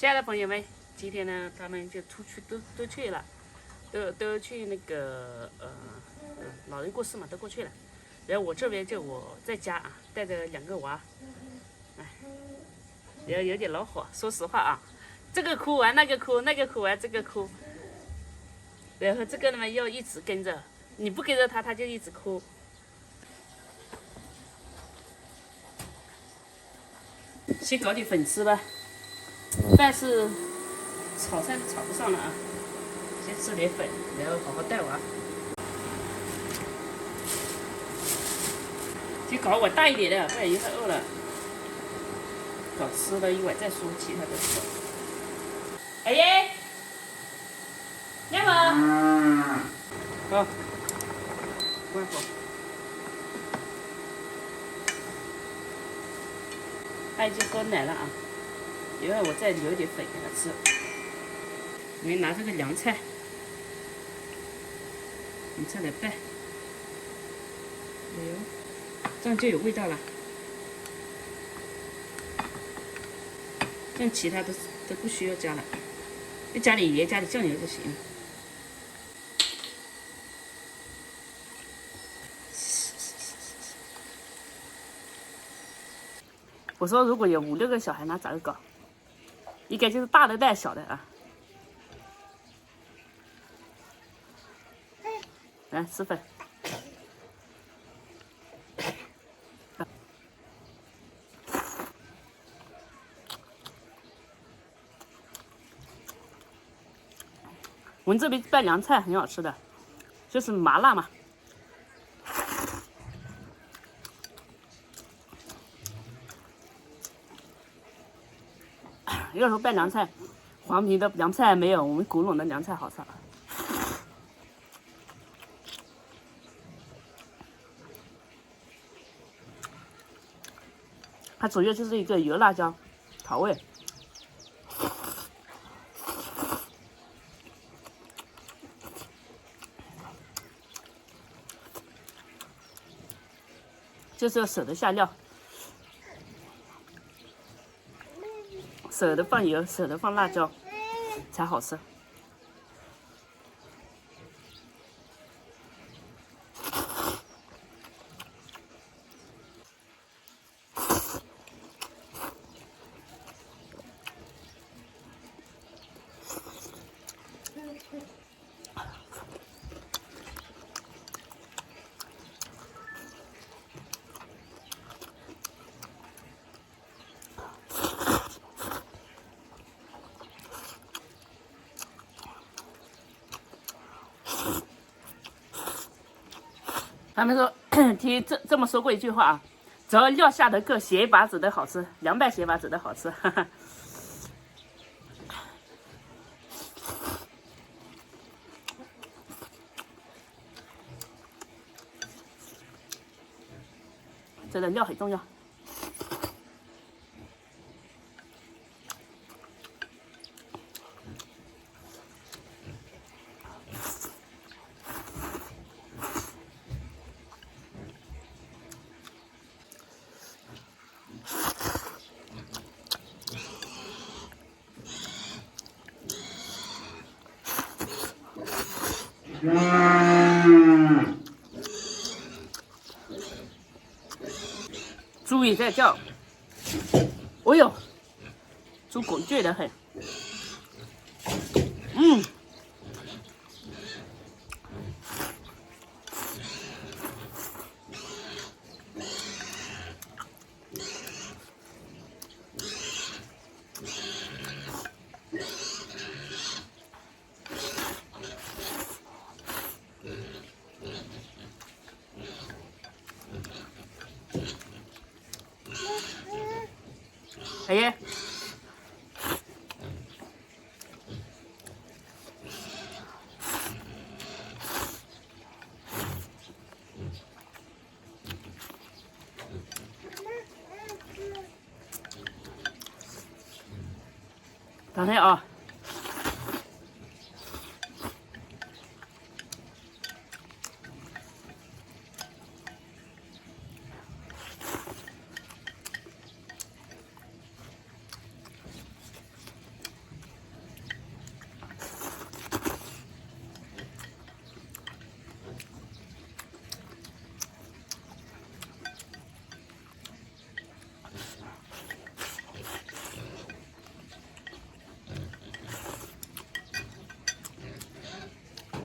亲爱的朋友们，今天呢，他们就出去都去了，都去那个老人过世嘛，都过去了。然后我这边就我在家啊，带着2个娃，哎，然后有点恼火。说实话啊，这个哭完那个哭，那个哭完这个哭，然后这个呢要一直跟着，你不跟着他，他就一直哭。先搞点粉吃吧，饭是炒菜是炒不上了啊，先吃点粉，然后好好带娃。先搞碗大一点的，不然一会儿饿了。搞吃了一碗再说其他的事。哎耶，亮吗？好，关火。他已经喝奶了啊，一会儿我再留点粉给他吃。我们拿这个凉菜来拌，哎呦，这样就有味道了。这样其他的都不需要加了，就加点盐，加点酱油就行了。我说如果有5、6个小孩，那咋个搞？应该就是大的带小的啊。来吃粉。我们这边拌凉菜很好吃的，就是麻辣嘛。要说拌凉菜，黄皮的凉菜没有我们古陇的凉菜好吃。它主要就是一个油辣椒调味。就是要舍得下料，舍得放油，舍得放辣椒，才好吃。他们说听这么说过一句话啊，只要料下得够，鞋把子的好吃，凉拌鞋把子的好吃。哈哈。这个料很重要。猪也在叫，哦呦，猪拱倔得很。哎呀，等下啊。